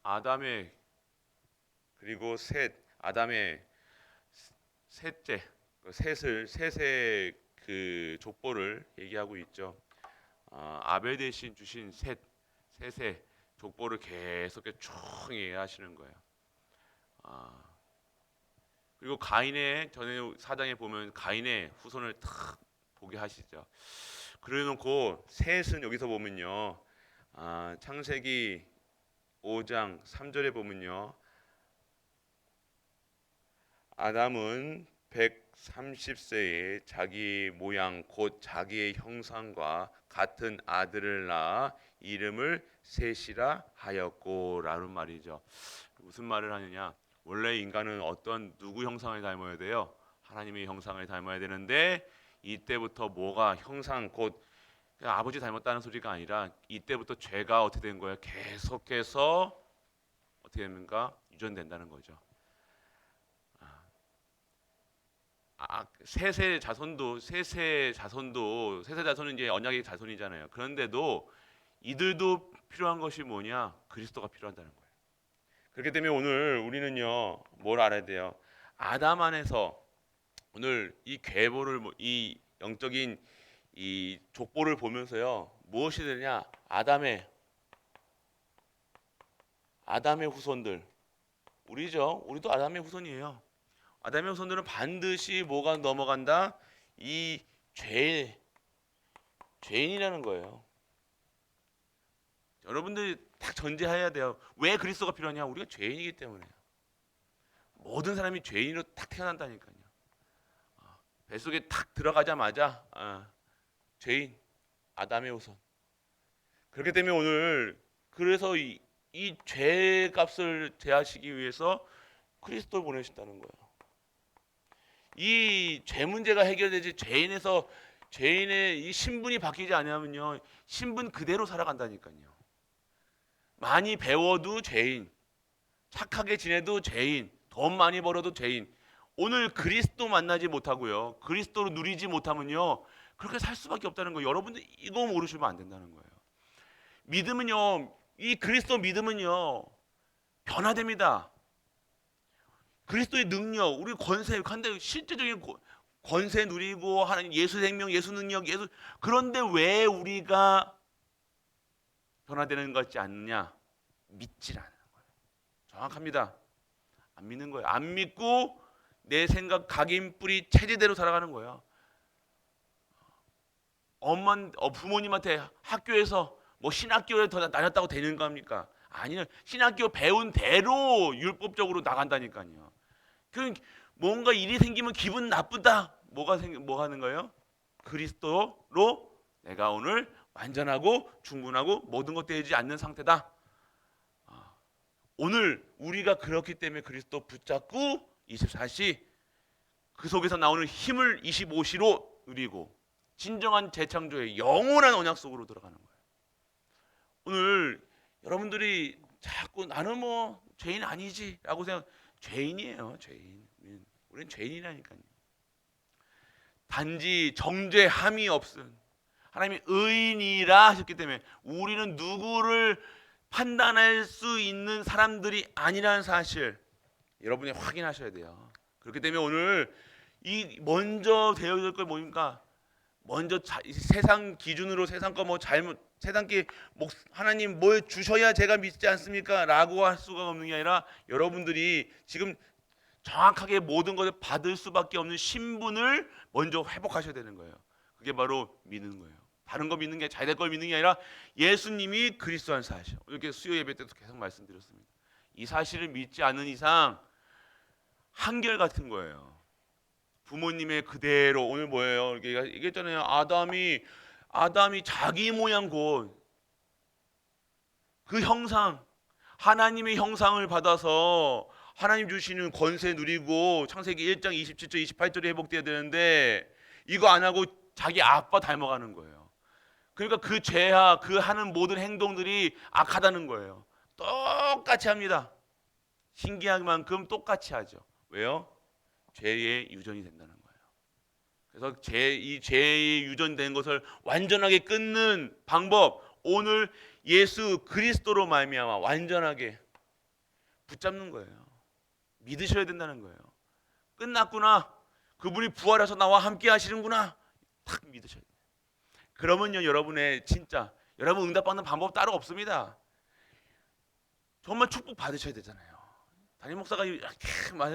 아담의 그리고 셋 아담의 셋째 셋의 그 족보를 얘기하고 있죠. 아벨 대신 주신 셋의 족보를 계속 쭉 얘기하시는 거예요. 아, 그리고 가인의 전에 사장에 보면 가인의 후손을 탁 보게 하시죠. 그래놓고 셋은 여기서 보면요. 창세기 5장 3절에 보면요. 아담은 130세에 자기 모양 곧 자기의 형상과 같은 아들을 낳아 이름을 셋이라 하였고라는 말이죠. 무슨 말을 하느냐? 원래 인간은 어떤 누구 형상을 닮아야 돼요? 하나님의 형상을 닮아야 되는데 이때부터 뭐가 형상 곧 그냥 아버지 닮았다는 소리가 아니라 이때부터 죄가 어떻게 된 거예요? 계속해서 어떻게 됩니까? 유전된다는 거죠. 셋의 자손은 이제 언약의 자손이잖아요. 그런데도 이들도 필요한 것이 뭐냐? 그리스도가 필요하다는 거예요. 그렇기 때문에 오늘 우리는요, 뭘 알아야 돼요? 아담 안에서 오늘 이 계보를 이 영적인 이 족보를 보면서요, 무엇이 되냐? 아담의 후손들, 우리도 아담의 후손이에요. 아담의 후손들은 반드시 뭐가 넘어간다? 이 죄, 죄인이라는 거예요. 여러분들이 딱 전제해야 돼요. 왜 그리스도가 필요하냐? 우리가 죄인이기 때문에. 모든 사람이 죄인으로 딱 태어난다니까요. 뱃속에 탁 들어가자마자 죄인, 아담의 후손. 그렇기 때문에 오늘 그래서 이 죄값을 제하시기 위해서 그리스도를 보내신다는 거예요. 이 죄 문제가 해결되지 죄인의 이 신분이 바뀌지 않으면요 신분 그대로 살아간다니까요. 많이 배워도 죄인, 착하게 지내도 죄인, 돈 많이 벌어도 죄인. 오늘 그리스도 만나지 못하고요 그리스도를 누리지 못하면요 그렇게 살 수밖에 없다는 거예요. 여러분들 이거 모르시면 안 된다는 거예요. 믿음은요 이 그리스도 믿음은요 변화됩니다. 그리스도의 능력, 우리 권세, 근데 실제적인 권세 누리고 하는 예수 생명, 예수 능력, 예수 그런데 왜 우리가 변화되는 것 같지 않느냐? 믿질 않는 거예요. 정확합니다. 안 믿는 거예요. 안 믿고 내 생각, 각인, 뿌리, 체제대로 살아가는 거예요. 부모님한테 학교에서 뭐 신학교에 더 다녔다고 되는 겁니까? 아니요. 신학교 배운 대로 율법적으로 나간다니까요. 그 뭔가 일이 생기면 기분 나쁘다. 뭐 하는 거예요? 그리스도로 내가 오늘 완전하고 충분하고 모든 것 되지 않는 상태다. 오늘 우리가 그렇기 때문에 그리스도 붙잡고 24시 그 속에서 나오는 힘을 25시로 누리고 진정한 재창조의 영원한 언약 속으로 들어가는 거예요. 오늘 여러분들이 자꾸 나는 뭐 죄인 아니지라고 생각, 죄인이에요. 죄인. 우리는 죄인이라니까요. 단지 정죄함이 없은 하나님이 의인이라 하셨기 때문에 우리는 누구를 판단할 수 있는 사람들이 아니라는 사실 여러분이 확인하셔야 돼요. 그렇기 때문에 오늘 이 먼저 되어야 될 걸 뭡니까? 먼저 세상 기준으로 세상 거 뭐 잘못 세상께 하나님 뭘 주셔야 제가 믿지 않습니까? 라고 할 수가 없는 게 아니라 여러분들이 지금 정확하게 모든 것을 받을 수밖에 없는 신분을 먼저 회복하셔야 되는 거예요. 그게 바로 믿는 거예요. 다른 거 믿는 게 잘 될 걸 믿는 게 아니라 예수님이 그리스도라는 사실. 이렇게 수요 예배 때도 계속 말씀드렸습니다. 이 사실을 믿지 않는 이상 한결 같은 거예요. 부모님의 그대로 오늘 뭐예요? 얘기했잖아요. 아담이 자기 모양 곧 그 형상 하나님의 형상을 받아서 하나님 주시는 권세 누리고 창세기 1장 27절 28절에 회복돼야 되는데 이거 안 하고 자기 아빠 닮아가는 거예요. 그러니까 그 죄와 그 하는 모든 행동들이 악하다는 거예요. 똑같이 합니다. 신기한 만큼 똑같이 하죠. 왜요? 죄의 유전이 된다는 거예요. 그래서 이 죄의 유전된 것을 완전하게 끊는 방법 오늘 예수 그리스도로 말미암아 완전하게 붙잡는 거예요. 믿으셔야 된다는 거예요. 끝났구나. 그분이 부활해서 나와 함께 하시는구나. 탁 믿으셔야 돼요. 그러면요, 여러분의 진짜 여러분 응답받는 방법 따로 없습니다. 정말 축복 받으셔야 되잖아요. 담임 목사가 이렇게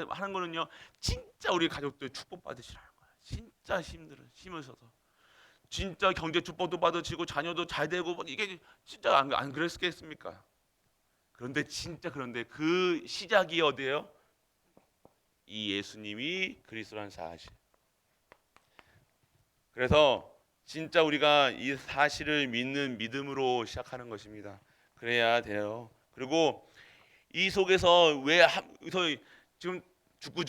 하는 거는요, 진짜 우리 가족들 축복 받으시라는 거예요. 진짜 힘으셔서 진짜 경제 축복도 받으시고 자녀도 잘 되고 이게 진짜 안 그랬겠습니까? 그런데 그 시작이 어디예요? 이 예수님이 그리스도라는 사실. 그래서 진짜 우리가 이 사실을 믿는 믿음으로 시작하는 것입니다. 그래야 돼요. 그리고 이 속에서 지금 죽고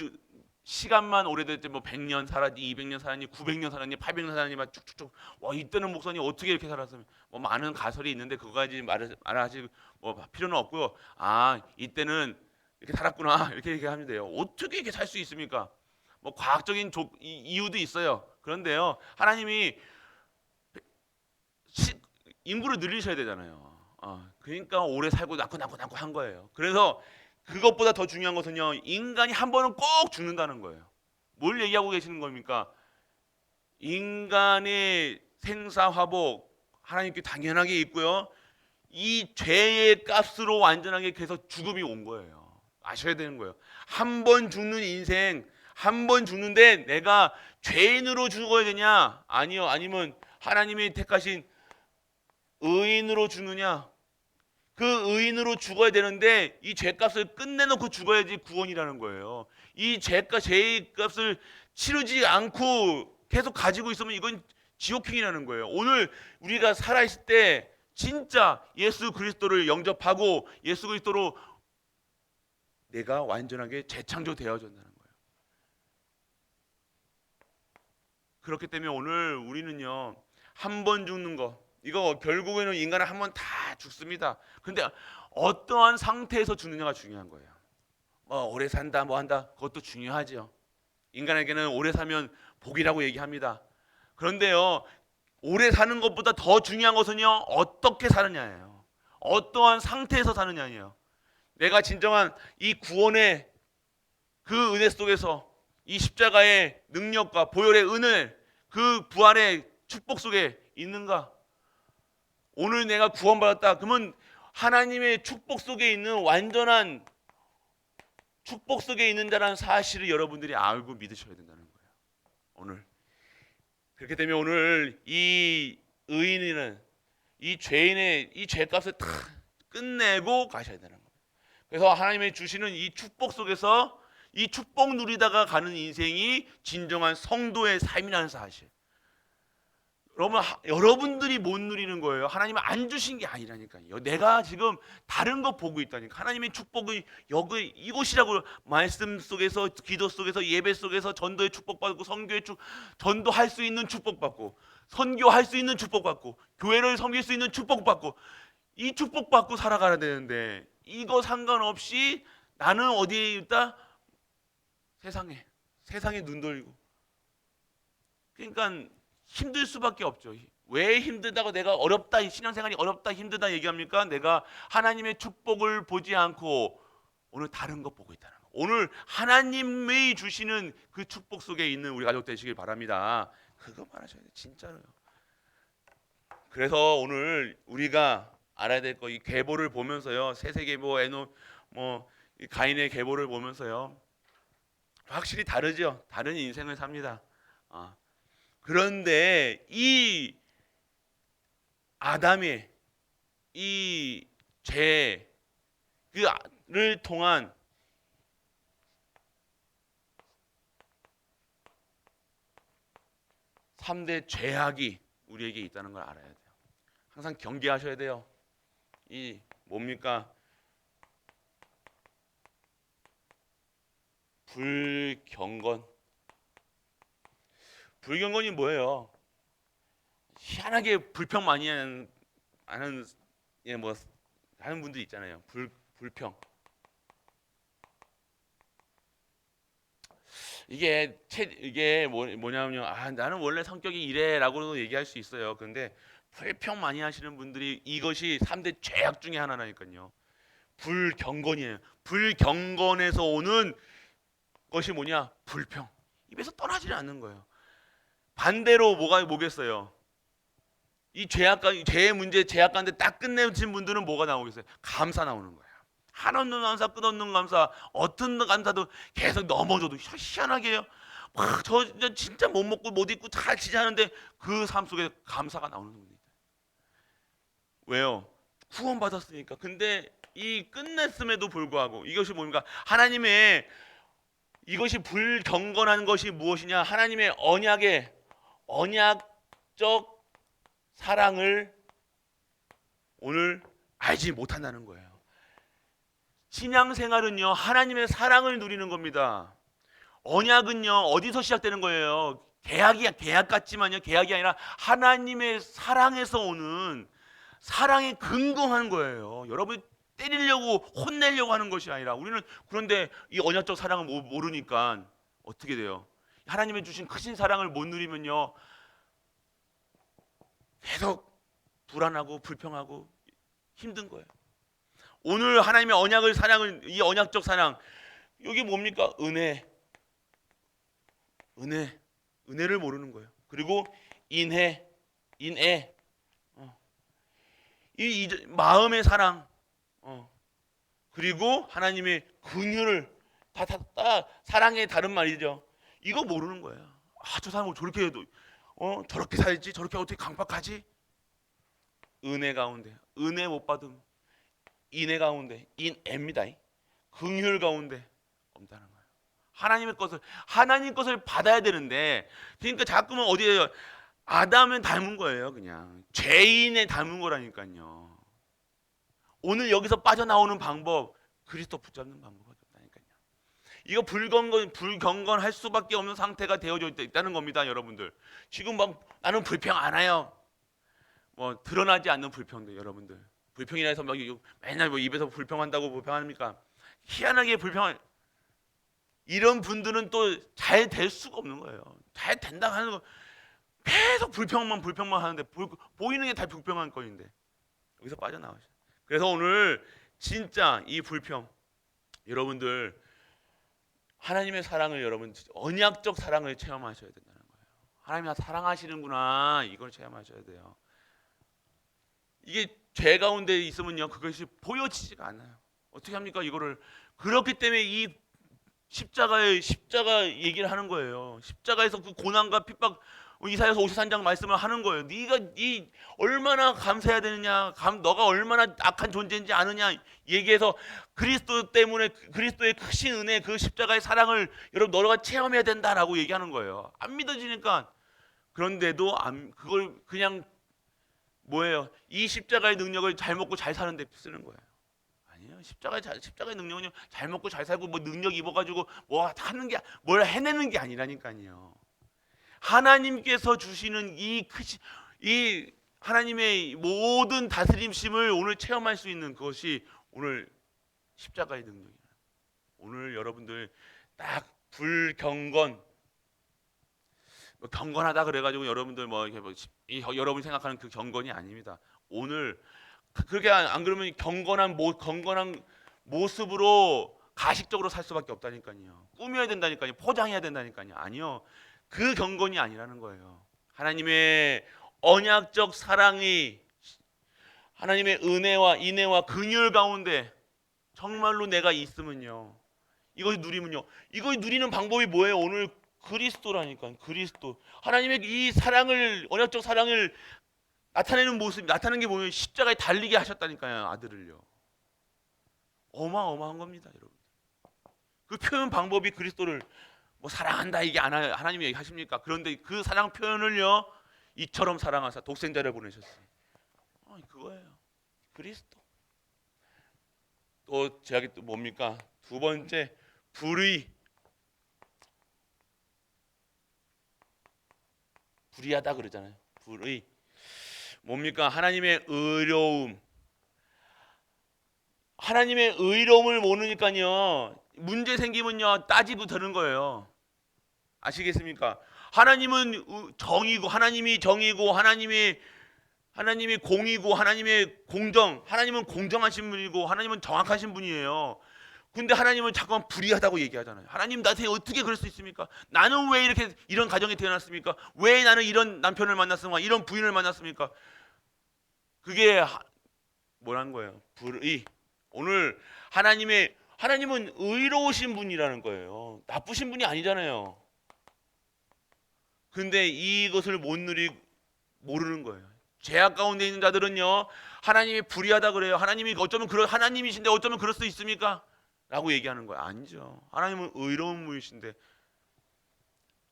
시간만 오래됐지 뭐 100년 살았니, 200년 살았니, 900년 살았니, 800년 살았니 막 쭉쭉쭉. 와, 이때는 목사님 어떻게 이렇게 살았으면 뭐 많은 가설이 있는데 그거까지 말하실 뭐 필요는 없고요. 아, 이때는 이렇게 살았구나 이렇게 얘기하면 돼요. 어떻게 이렇게 살 수 있습니까? 뭐 과학적인 이유도 있어요. 그런데요, 하나님이 인구를 늘리셔야 되잖아요. 그러니까 오래 살고 낳고 한 거예요. 그래서 그것보다 더 중요한 것은요, 인간이 한 번은 꼭 죽는다는 거예요. 뭘 얘기하고 계시는 겁니까? 인간의 생사화복 하나님께 당연하게 있고요. 이 죄의 값으로 완전하게 계속 죽음이 온 거예요. 아셔야 되는 거예요. 한 번 죽는 인생, 한 번 죽는데 내가 죄인으로 죽어야 되냐? 아니요. 아니면 하나님이 택하신 의인으로 죽느냐? 그 의인으로 죽어야 되는데 이 죄값을 끝내놓고 죽어야지 구원이라는 거예요. 이 죄의 값을 치르지 않고 계속 가지고 있으면 이건 지옥행이라는 거예요. 오늘 우리가 살아있을 때 진짜 예수 그리스도를 영접하고 예수 그리스도로 내가 완전하게 재창조되어진다는 거예요. 그렇기 때문에 오늘 우리는요, 한 번 죽는 거, 이거 결국에는 인간은 한 번 다 죽습니다. 근데 어떠한 상태에서 죽느냐가 중요한 거예요. 뭐 오래 산다 뭐 한다 그것도 중요하죠. 인간에게는 오래 살면 복이라고 얘기합니다. 그런데요, 오래 사는 것보다 더 중요한 것은요, 어떻게 사느냐예요. 어떠한 상태에서 사느냐예요. 내가 진정한 이 구원의 그 은혜 속에서 이 십자가의 능력과 보혈의 은혜, 그 부활의 축복 속에 있는가? 오늘 내가 구원받았다. 그러면 하나님의 축복 속에 있는 완전한 축복 속에 있는 자라는 사실을 여러분들이 알고 믿으셔야 된다는 거예요. 오늘 그렇기 때문에 오늘 이 의인은 이 죄인의 이 죄값을 다 끝내고 가셔야 되는 거예요. 그래서 하나님이 주시는 이 축복 속에서 이 축복 누리다가 가는 인생이 진정한 성도의 삶이라는 사실. 여러분들이 못 누리는 거예요. 하나님은 안 주신 게 아니라니까요. 내가 지금 다른 거 보고 있다니까. 하나님의 축복이 여기 이곳이라고 말씀 속에서 기도 속에서 예배 속에서 전도의 축복받고 선교의 전도할 수 있는 축복받고 선교할 수 있는 축복받고 교회를 섬길 수 있는 축복받고 이 축복받고 살아가야 되는데 이거 상관없이 나는 어디에 있다? 세상에 눈 돌리고 그러니까 힘들 수밖에 없죠. 왜 힘들다고 내가 어렵다, 신앙생활이 어렵다, 힘들다 얘기합니까? 내가 하나님의 축복을 보지 않고 오늘 다른 것 보고 있다는 거. 오늘 하나님이 주시는 그 축복 속에 있는 우리 가족 되시길 바랍니다. 그거 말하셔야 돼요. 진짜로요. 그래서 오늘 우리가 알아야 될 거 이 계보를 보면서요. 세세계보, 에노 가인의 계보를 보면서요. 확실히 다르죠. 다른 인생을 삽니다. 그런데 이 아담의 이 죄를 통한 삼대 죄악이 우리에게 있다는 걸 알아야 돼요. 항상 경계하셔야 돼요. 이 뭡니까? 불경건이 뭐예요? 희한하게 불평 많이 하는 하는 분들 있잖아요. 불평. 이게 뭐냐면요. 나는 원래 성격이 이래라고도 얘기할 수 있어요. 그런데 불평 많이 하시는 분들이 이것이 3대 죄악 중에 하나라니까요. 불경건이에요. 불경건에서 오는 것이 뭐냐? 불평. 입에서 떠나지 않는 거예요. 반대로 뭐겠어요? 이 죄의 문제, 죄악 가운데 딱 끝내신 분들은 뭐가 나오겠어요? 감사 나오는 거예요. 한없는 감사, 끝없는 감사, 어떤 감사도 계속 넘어져도 희한하게요. 저 진짜 못 먹고 못 입고 잘 지내는데 그 삶 속에 감사가 나오는 겁니다. 왜요? 구원받았으니까. 근데 이 끝냈음에도 불구하고 이것이 뭡니까? 하나님의 이것이 불경건한 것이 무엇이냐? 하나님의 언약적 사랑을 오늘 알지 못한다는 거예요. 신앙생활은요, 하나님의 사랑을 누리는 겁니다. 언약은요, 어디서 시작되는 거예요? 계약 같지만요, 계약이 아니라 하나님의 사랑에서 오는 사랑에 근거한 거예요. 여러분이 때리려고 혼내려고 하는 것이 아니라, 우리는 그런데 이 언약적 사랑을 모르니까 어떻게 돼요? 하나님의 주신 크신 사랑을 못 누리면요, 계속 불안하고 불평하고 힘든 거예요. 오늘 하나님의 언약을 사랑을, 이 언약적 사랑, 여기 뭡니까? 은혜를 모르는 거예요. 그리고 인애, 이 마음의 사랑, 그리고 하나님의 긍휼을 다 사랑의 다른 말이죠. 이거 모르는 거예요. 저 사람 저렇게 해도 저렇게 살지, 저렇게 어떻게 강박하지? 은혜 가운데, 은혜 못 받음, 인애 가운데, 인애입니다. 긍휼 가운데 없다는 거예요. 하나님 것을 받아야 되는데, 그러니까 자꾸만 어디에요? 아담은 닮은 거예요. 그냥 죄인에 닮은 거라니까요. 오늘 여기서 빠져나오는 방법, 그리스도 붙잡는 방법밖에 없다니까요. 이거 불경건할 수밖에 없는 상태가 되어져 있다는 겁니다, 여러분들. 지금 막 나는 불평 안 해요. 뭐 드러나지 않는 불평들, 여러분들. 불평이라 해서 막 맨날 뭐 입에서 불평한다고 불평합니까? 희한하게 이런 분들은 또 잘 될 수가 없는 거예요. 잘 된다 하는 거 계속 불평만 하는데 보이는 게 다 불평한 거인데 여기서 빠져나오죠. 그래서 오늘 진짜 이 불평, 여러분들 하나님의 사랑을, 여러분 언약적 사랑을 체험하셔야 된다는 거예요. 하나님이 나 사랑하시는구나, 이걸 체험하셔야 돼요. 이게 죄 가운데 있으면요, 그것이 보여지지가 않아요. 어떻게 합니까? 이거를. 그렇기 때문에 이 십자가 얘기를 하는 거예요. 십자가에서 그 고난과 핍박, 이사야서 53장 말씀을 하는 거예요. 네가 얼마나 감사해야 되느냐, 너가 얼마나 악한 존재인지 아느냐 얘기해서 그리스도 때문에, 그리스도의 크신 은혜, 그 십자가의 사랑을 여러분 너가 체험해야 된다라고 얘기하는 거예요. 안 믿어지니까. 그런데도 그걸 그냥 뭐예요? 이 십자가의 능력을 잘 먹고 잘 사는데 쓰는 거예요. 아니에요. 십자가의 능력은요, 잘 먹고 잘 살고 뭐 능력 입어가지고 뭐 하는 게, 뭘 해내는 게 아니라니까요. 하나님께서 주시는 이 하나님의 모든 다스림심을 오늘 체험할 수 있는 그것이 오늘 십자가의 능력이에요. 오늘 여러분들 딱 불경건, 경건하다 그래가지고 여러분들 여러분이 생각하는 그 경건이 아닙니다. 오늘 그렇게 안 그러면 경건한 모습으로 가식적으로 살 수밖에 없다니까요. 꾸며야 된다니까요. 포장해야 된다니까요. 아니요. 그 경건이 아니라는 거예요. 하나님의 언약적 사랑이, 하나님의 은혜와 인애와 긍휼 가운데 정말로 내가 있으면요, 이걸 누리면요, 이걸 누리는 방법이 뭐예요? 오늘 그리스도라니까. 그리스도, 하나님의 이 사랑을, 언약적 사랑을 나타내는 모습, 나타내는 게 뭐예요? 십자가에 달리게 하셨다니까요, 아들을요. 어마어마한 겁니다, 여러분. 그 표현 방법이 그리스도를 뭐 사랑한다 이게 하나님이 얘기하십니까? 그런데 그 사랑 표현을요, 이처럼 사랑하사 독생자를 보내셨어요. 그거예요. 그리스도. 또 제약이 또 뭡니까? 두 번째, 불의하다 그러잖아요. 불의. 뭡니까? 하나님의 의로움. 하나님의 의로움을 모르니까요, 문제 생기면요 따지고 드는 거예요. 아시겠습니까? 하나님은 정이고, 하나님이 정이고, 하나님이 하나님이 공의고 하나님의 공정, 하나님은 공정하신 분이고 하나님은 정확하신 분이에요. 근데 하나님은 자꾸만 불의하다고 얘기하잖아요. 하나님 나한테 어떻게 그럴 수 있습니까? 나는 왜 이렇게 이런 가정에 태어났습니까? 왜 나는 이런 남편을 만났습니까? 이런 부인을 만났습니까? 그게 뭐라는 거예요? 불의. 오늘 하나님은 의로우신 분이라는 거예요. 나쁘신 분이 아니잖아요. 근데 이것을 모르는 거예요. 죄악 가운데 있는 자들은요, 하나님이 불의하다 그래요. 하나님이 어쩌면 하나님이신데 어쩌면 그럴 수 있습니까? 라고 얘기하는 거예요. 아니죠. 하나님은 의로운 분이신데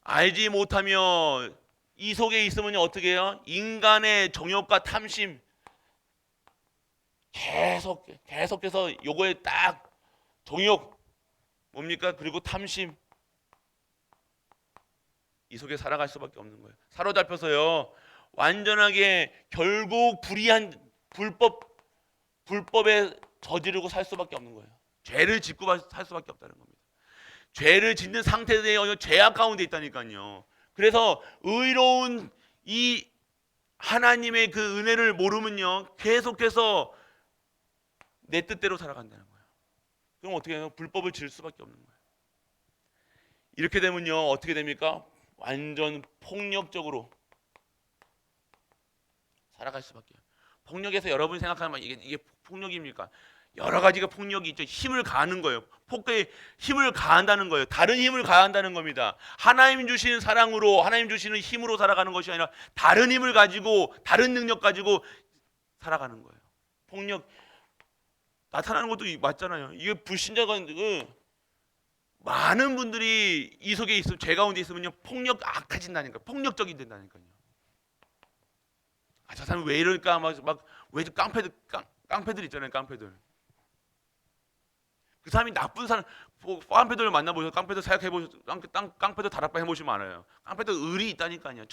알지 못하며 이 속에 있으면 어떻게 해요? 인간의 정욕과 탐심 계속해서 요거에 딱 정욕 뭡니까? 그리고 탐심 이 속에 살아갈 수밖에 없는 거예요. 사로잡혀서요 완전하게 결국 불의한 불법에 저지르고 살 수밖에 없는 거예요. 죄를 짓고 살 수밖에 없다는 겁니다. 죄를 짓는 상태에 죄악 가운데 있다니까요. 그래서 의로운 이 하나님의 그 은혜를 모르면요 계속해서 내 뜻대로 살아간다는 거예요. 그럼 어떻게 해요? 불법을 지을 수밖에 없는 거예요. 이렇게 되면요 어떻게 됩니까? 완전 폭력적으로 살아갈 수밖에. 폭력에서 여러분이 생각하면 이게 폭력입니까? 여러 가지가 폭력이 있죠. 힘을 가하는 거예요. 폭력에 힘을 가한다는 거예요. 다른 힘을 가한다는 겁니다. 하나님 주시는 사랑으로, 하나님 주시는 힘으로 살아가는 것이 아니라 다른 힘을 가지고, 다른 능력 가지고 살아가는 거예요. 폭력 나타나는 것도 맞잖아요. 이게 불신자가 많은 분들이 이 속에 있으면 죄 가운데 있으면요 폭력 악해진다니까. 폭력적이 된다니까요. 저 사람 왜 이럴까 왜 깡패들 있잖아요. 깡패들. 그 사람이 나쁜 사람 깡패들을 만나보셔서 깡패들 생각해보셔서 깡패들 다락방 해보시면 알아요. 깡패들 의리 있다니까요.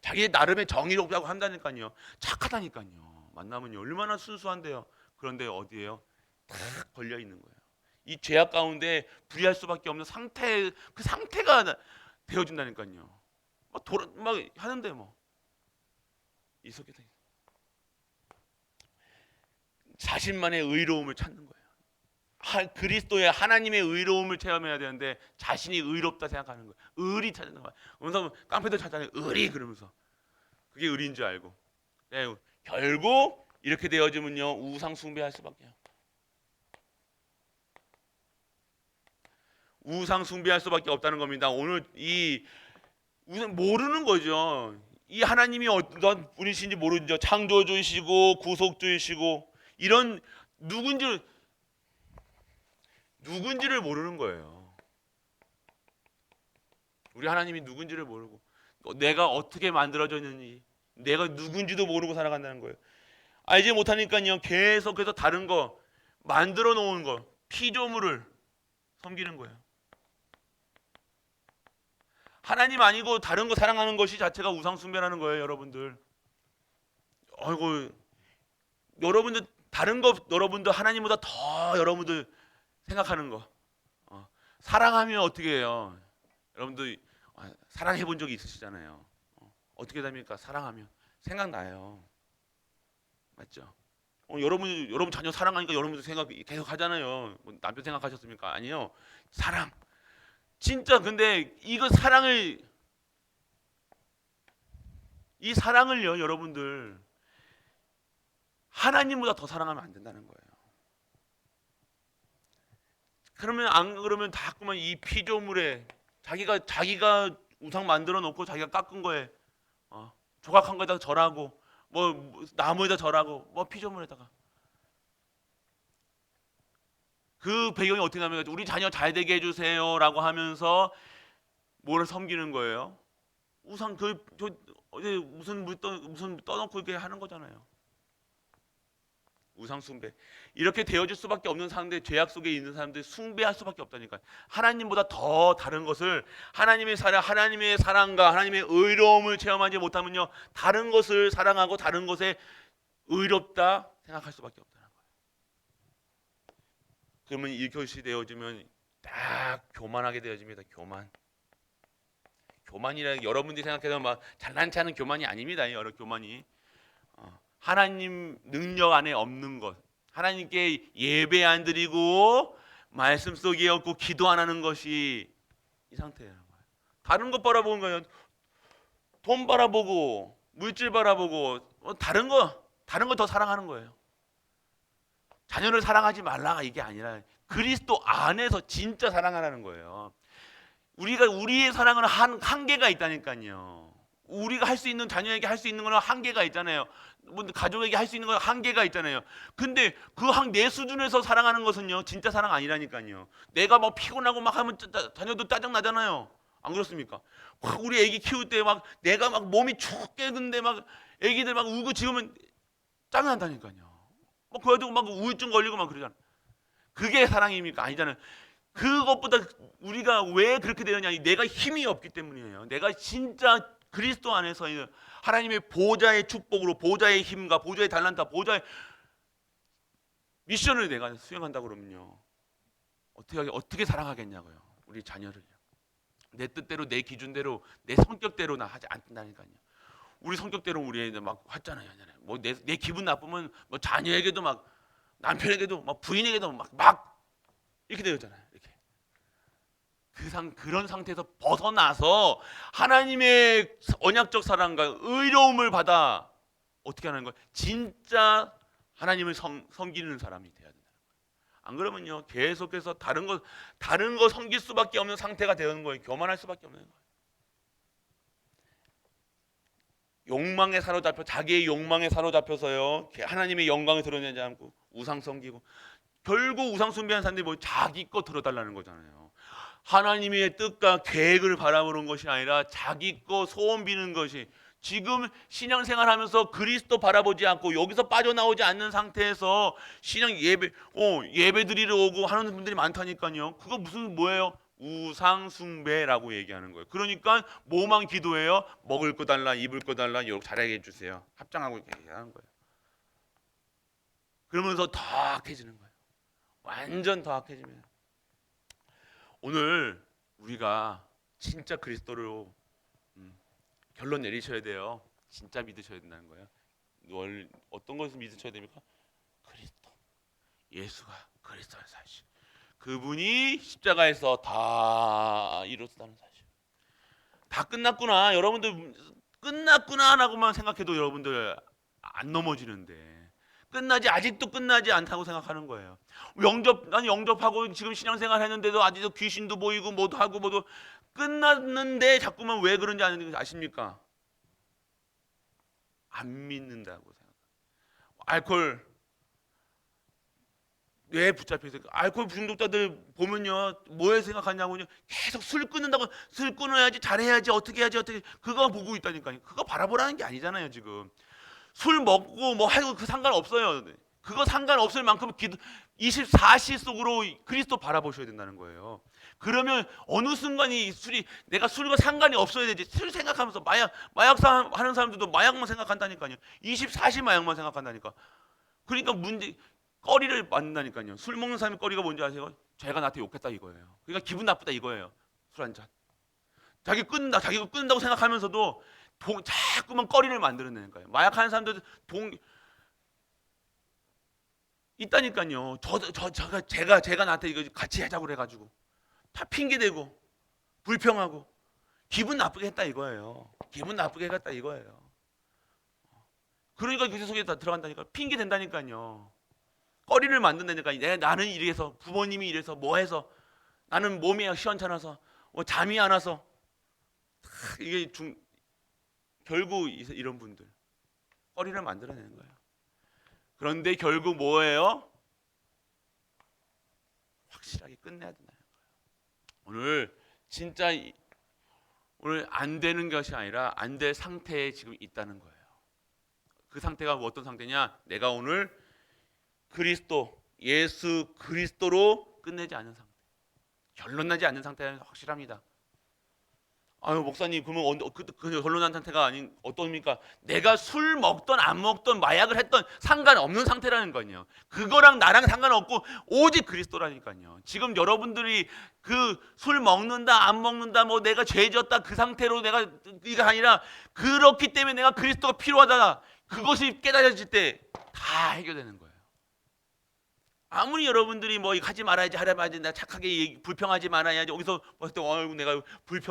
자기 나름의 정의롭다고 한다니까요. 착하다니까요. 만나면 얼마나 순수한데요. 그런데 어디에요? 다 걸려 있는 거예요. 이 죄악 가운데 불의할 수밖에 없는 그 상태가 되어준다니까요. 막 하는데 이 속에 자신만의 의로움을 찾는 거예요. 그리스도의 하나님의 의로움을 체험해야 되는데 자신이 의롭다 생각하는 거예요. 의리 찾는 거예요. 그래서 깡패들 찾잖아요. 의리 그러면서 그게 의리인 줄 알고. 네, 결국 이렇게 되어지면요 우상 숭배할 수밖에요. 우상 숭배할 수밖에 없다는 겁니다. 오늘 우상 모르는 거죠. 이 하나님이 어떤 분이신지 모르죠. 창조주이시고 구속주이시고 이런 누군지를 모르는 거예요. 우리 하나님이 누군지를 모르고 내가 어떻게 만들어졌는지 내가 누군지도 모르고 살아간다는 거예요. 알지 못하니까요 계속해서 다른 거 만들어 놓은 거 피조물을 섬기는 거예요. 하나님 아니고 다른 거 사랑하는 것이 자체가 우상 숭배라는 거예요, 여러분들. 아이고, 여러분들 다른 거 여러분들 하나님보다 더 여러분들 생각하는 거. 사랑하면 어떻게 해요? 여러분들 사랑해 본 적이 있으시잖아요. 어떻게 됩니까? 사랑하면 생각나요. 맞죠? 여러분 자녀 사랑하니까 여러분들 생각 계속 하잖아요. 남편 생각하셨습니까? 아니요. 사랑. 진짜 근데 이 사랑을요 여러분들 하나님보다 더 사랑하면 안 된다는 거예요. 그러면 안 그러면 자꾸만 이 피조물에 자기가 우상 만들어 놓고 자기가 깎은 거에 조각한 거에다가 절하고 나무에다 절하고 피조물에다가 그 배경이 어떻게 나면 우리 자녀 잘 되게 해주세요라고 하면서 뭐를 섬기는 거예요? 우상 무슨 떠놓고 이렇게 하는 거잖아요. 우상 숭배 이렇게 되어질 수밖에 없는 사람들 죄악 속에 있는 사람들 숭배할 수밖에 없다니까요. 하나님보다 더 다른 것을 하나님의 사랑과 하나님의 의로움을 체험하지 못하면요 다른 것을 사랑하고 다른 것에 의롭다 생각할 수밖에 없다는 거예요. 그러면 이것이 되어지면 딱 교만하게 되어집니다. 교만이라는 여러분들이 생각해서 막 잘난치 않은 교만이 아닙니다. 여러 교만이 하나님 능력 안에 없는 것, 하나님께 예배 안 드리고 말씀 속에 없고 기도 안 하는 것이 이 상태예요. 다른 것 바라보는 거예요. 돈 바라보고 물질 바라보고 다른 거 더 사랑하는 거예요. 자녀를 사랑하지 말라가 이게 아니라 그리스도 안에서 진짜 사랑하라는 거예요. 우리의 사랑은 한계가 있다니까요. 우리가 할 수 있는, 자녀에게 할 수 있는 거는 한계가 있잖아요. 뭐 가족에게 할 수 있는 건 한계가 있잖아요. 근데 내 수준에서 사랑하는 것은요 진짜 사랑 아니라니까요. 내가 막 피곤하고 막 하면 자녀도 짜증 나잖아요. 안 그렇습니까? 우리 애기 키울 때 막 내가 막 몸이 축 깨는데 막 애기들 막 울고 지으면 짜증 난다니까요. 막 그래도 막 우울증 걸리고 막 그러잖아요. 그게 사랑입니까? 아니잖아요. 그것보다 우리가 왜 그렇게 되느냐, 내가 힘이 없기 때문이에요. 내가 진짜 그리스도 안에서 하나님의 보좌의 축복으로, 보좌의 힘과 보좌의 달란트, 보좌의 미션을 내가 수행한다 그러면요 어떻게 사랑하겠냐고요. 우리 자녀를요. 내 뜻대로, 내 기준대로, 내 성격대로나 하지 않는다니까요. 우리 성격대로 우리 애들 막 했잖아요. 뭐 내 기분 나쁘면 뭐 자녀에게도 막, 남편에게도 막, 부인에게도 막 이렇게 되었잖아요. 이렇게 그런 상태에서 벗어나서 하나님의 언약적 사랑과 의로움을 받아 어떻게 하는 거예요? 진짜 하나님을 섬기는 사람이 돼야 된다. 안 그러면요 계속해서 다른 거 섬길 수밖에 없는 상태가 되는 거예요. 교만할 수밖에 없는 거예요. 욕망에 사로잡혀, 자기의 욕망에 사로잡혀서요 하나님의 영광을 드러내지 않고 우상 섬기고, 결국 우상 숭배하는 사람들이 뭐 자기 거 들어달라는 거잖아요. 하나님의 뜻과 계획을 바라보는 것이 아니라 자기 거 소원 비는 것이, 지금 신앙생활 하면서 그리스도 바라보지 않고 여기서 빠져나오지 않는 상태에서 신앙 예배 드리러 오고 하는 분들이 많다니까요. 그거 뭐예요? 우상 숭배라고 얘기하는 거예요. 그러니까 뭐만 기도해요? 먹을 거 달라, 입을 거 달라, 이렇게 잘하게 해주세요. 합장하고 이렇게 얘기하는 거예요. 그러면서 더 악해지는 거예요. 완전 더 악해지면 오늘 우리가 진짜 그리스도로 결론 내리셔야 돼요. 진짜 믿으셔야 된다는 거예요. 어떤 것을 믿으셔야 됩니까? 그리스도, 예수가 그리스도의 사실, 그분이 십자가에서 다 이뤘다는 사실. 다 끝났구나. 여러분들 끝났구나라고만 생각해도 여러분들 안 넘어지는데, 아직도 끝나지 않다고 생각하는 거예요. 난 영접하고 지금 신앙생활 했는데도 아직도 귀신도 보이고 뭐도 하고 뭐도 끝났는데 자꾸만 왜 그런지 아십니까? 안 믿는다고 생각해요. 알코올 왜 붙잡혀 있어요? 알코올 중독자들 보면요 뭐에 생각하냐고요. 계속 술 끊어야지, 잘해야지, 어떻게 그거 보고 있다니까요. 그거 바라보라는 게 아니잖아요. 지금 술 먹고 뭐 하고 그 상관없어요. 그거 상관없을 만큼 24시 속으로 그리스도 바라보셔야 된다는 거예요. 그러면 어느 순간이 내가 술과 상관이 없어야 되지. 술 생각하면서 마약 하는 사람들도 마약만 생각한다니까요. 24시 마약만 생각한다니까. 그러니까 거리를 만든다니까요. 술 먹는 사람의 거리가 뭔지 아세요? 쟤가 나한테 욕했다 이거예요. 그러니까 기분 나쁘다 이거예요. 술 한 잔. 자기가 끊는다고 생각하면서도 자꾸만 거리를 만들어내는 거예요. 마약하는 사람들 있다니까요. 제가 나한테 이거 같이 하자고 그래가지고 다 핑계대고 불평하고 기분 나쁘게 했다 이거예요. 기분 나쁘게 했다 이거예요. 그러니까 그 속에 다 들어간다니까. 핑계 댄다니까요. 거리를 만든다니까. 나는 이래서, 부모님이 이래서, 뭐 해서, 나는 몸이 시원찮아서, 잠이 안 와서. 이게 결국 이런 분들 거리를 만들어내는 거예요. 그런데 결국 뭐예요? 확실하게 끝내야 된다는 거예요. 오늘 진짜 오늘 안 되는 것이 아니라 안 될 상태에 지금 있다는 거예요. 그 상태가 어떤 상태냐? 내가 오늘 예수 그리스도로 끝내지 않는 상태, 결론 나지 않는 상태는 확실합니다. 아유 목사님, 그러면 결론난 상태가 아닌 어떻습니까? 내가 술 먹던 안 먹던 마약을 했던 상관없는 상태라는 거예요. 그거랑 나랑 상관없고 오직 그리스도라니까요. 지금 여러분들이 그 술 먹는다 안 먹는다 뭐 내가 죄 지었다 그 상태로 이게 아니라, 그렇기 때문에 내가 그리스도가 필요하다. 그것이 깨달아질 때 다 해결되는 거예요. 아무리 여러분들이 뭐 이거 하지 말아야지 하려 말지 내가 착하게 불평하지 말아야지 여기서 봤을 때 내가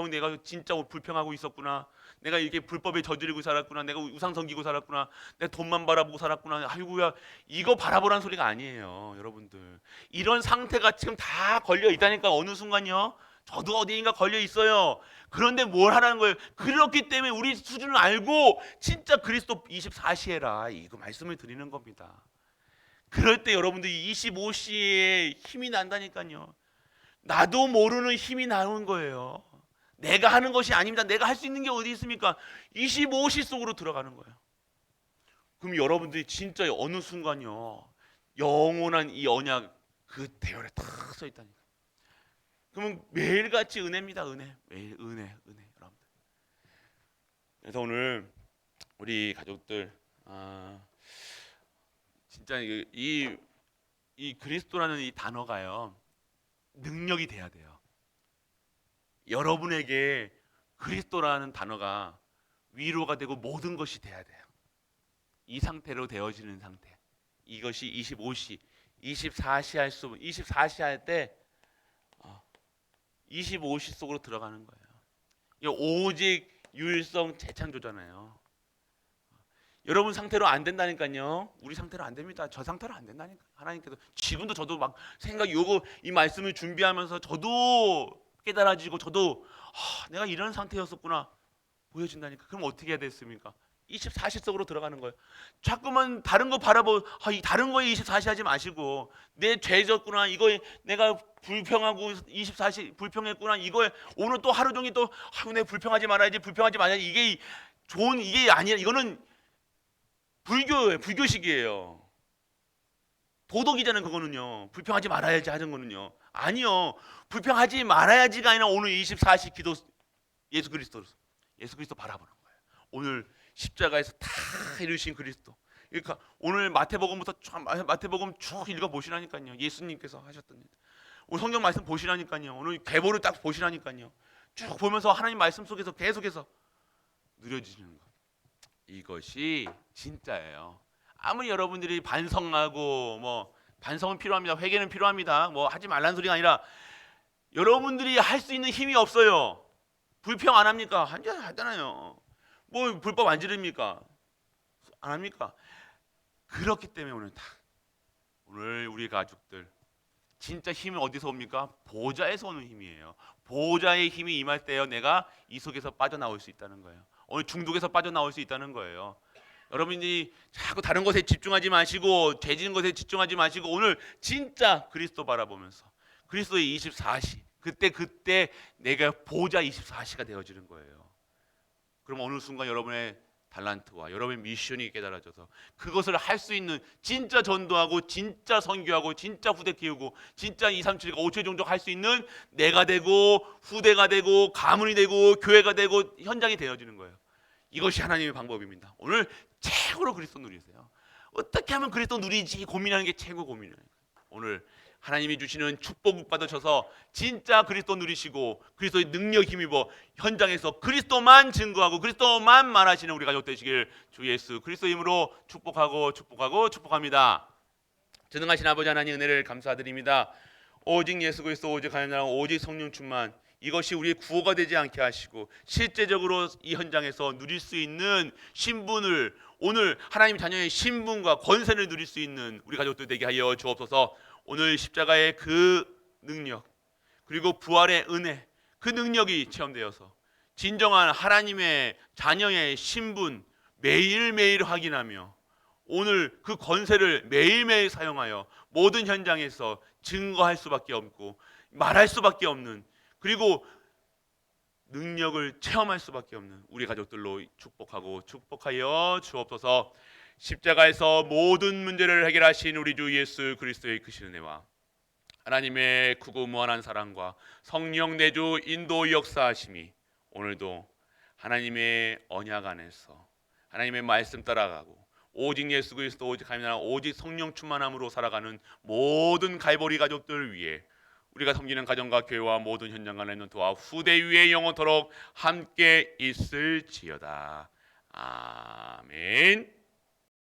내가 진짜 불평하고 있었구나. 내가 이렇게 불법에 저지르고 살았구나. 내가 우상 섬기고 살았구나. 내가 돈만 바라보고 살았구나. 아이고야, 이거 바라보라는 소리가 아니에요, 여러분들. 이런 상태가 지금 다 걸려 있다니까. 어느 순간요. 저도 어디인가 걸려 있어요. 그런데 뭘 하라는 거예요? 그렇기 때문에 우리 수준을 알고 진짜 그리스도 24시 해라. 이거 말씀을 드리는 겁니다. 그럴 때 여러분들이 25시에 힘이 난다니까요. 나도 모르는 힘이 나오는 거예요. 내가 하는 것이 아닙니다. 내가 할 수 있는 게 어디 있습니까? 25시 속으로 들어가는 거예요. 그럼 여러분들이 진짜 어느 순간요, 영원한 이 언약 그 대열에 딱 서 있다니까. 그러면 매일같이 은혜입니다. 은혜. 매일 은혜 여러분들. 그래서 오늘 우리 가족들 진짜 이 그리스도라는 이 단어가요, 능력이 돼야 돼요. 여러분에게 그리스도라는 단어가 위로가 되고 모든 것이 돼야 돼요. 이 상태로 되어지는 상태. 이것이 25시, 24시 24시 할 때 25시 속으로 들어가는 거예요. 이거 오직 유일성 재창조잖아요. 여러분 상태로 안 된다니까요. 우리 상태로 안 됩니다. 저 상태로 안 된다니까. 하나님께서 지금도 저도 막 이 말씀을 준비하면서 저도 깨달아지고 저도 내가 이런 상태였었구나 보여진다니까. 그럼 어떻게 해야 됐습니까? 24시 속으로 들어가는 거예요. 자꾸만 다른 거 이 다른 거에 24시 하지 마시고 내 죄졌구나. 이거 내가 불평하고 24시 불평했구나. 이거에 오늘 또 하루 종일 또 내 불평하지 말아야지. 이게 좋은 이게 아니야. 이거는 불교예요. 불교식이에요. 도덕이잖아요. 그거는요. 불평하지 말아야지 하는 거는요. 아니요. 불평하지 말아야지가 아니라 오늘 24시 기도 예수 그리스도 바라보는 거예요. 오늘 십자가에서 다 이루신 그리스도. 그러니까 오늘 마태복음부터 마태복음 쭉 읽어 보시라니까요. 예수님께서 하셨던 일. 오늘 성경 말씀 보시라니까요. 오늘 계보를 딱 보시라니까요. 쭉 보면서 하나님 말씀 속에서 계속해서 누려지는 것. 이것이 진짜예요. 아무리 여러분들이 반성하고 반성은 필요합니다. 회개는 필요합니다. 하지 말라는 소리가 아니라 여러분들이 할 수 있는 힘이 없어요. 불평 안 합니까? 하잖아요. 불법 안 지릅니까? 안 합니까? 그렇기 때문에 오늘 우리 가족들 진짜 힘은 어디서 옵니까? 보좌에서 오는 힘이에요. 보좌의 힘이 임할 때요, 내가 이 속에서 빠져나올 수 있다는 거예요. 오늘 중독에서 빠져나올 수 있다는 거예요. 여러분이 자꾸 다른 것에 집중하지 마시고 죄 지은 것에 집중하지 마시고 오늘 진짜 그리스도 바라보면서 그리스도의 24시 그때 내가 보좌 24시가 되어지는 거예요. 그럼 어느 순간 여러분의 달란트와 여러분의 미션이 깨달아져서 그것을 할 수 있는 진짜 전도하고 진짜 선교하고 진짜 후대 키우고 진짜 2, 3, 7, 5체 종족 할 수 있는 내가 되고 후대가 되고 가문이 되고 교회가 되고 현장이 되어지는 거예요. 이것이 하나님의 방법입니다. 오늘 최고로 그리스도 누리세요. 어떻게 하면 그리스도 누리지 고민하는 게 최고 고민이에요. 오늘 하나님이 주시는 축복 받으셔서 진짜 그리스도 누리시고 그리스도의 능력 힘입어 현장에서 그리스도만 증거하고 그리스도만 말하시는 우리 가족 되시길 주 예수 그리스도 이름으로 축복합니다. 전능하신 아버지 하나님 은혜를 감사드립니다. 오직 예수 그리스도 오직 하나님 오직 성령 충만 이것이 우리의 구호가 되지 않게 하시고 실제적으로 이 현장에서 누릴 수 있는 신분을 오늘 하나님 자녀의 신분과 권세를 누릴 수 있는 우리 가족들 되게 하여 주옵소서. 오늘 십자가의 그 능력 그리고 부활의 은혜 그 능력이 체험되어서 진정한 하나님의 자녀의 신분 매일매일 확인하며 오늘 그 권세를 매일매일 사용하여 모든 현장에서 증거할 수밖에 없고 말할 수밖에 없는 그리고 능력을 체험할 수밖에 없는 우리 가족들로 축복하여 주옵소서. 십자가에서 모든 문제를 해결하신 우리 주 예수 그리스도의 크신 은혜와 하나님의 크고 무한한 사랑과 성령 내주 인도 역사하심이 오늘도 하나님의 언약 안에서 하나님의 말씀 따라가고 오직 예수 그리스도 오직 하나님 오직 성령 충만함으로 살아가는 모든 갈보리 가족들 위해 우리가 섬기는 가정과 교회와 모든 현장과 렘넌트와 후대 위에 영원토록 함께 있을지어다. 아멘.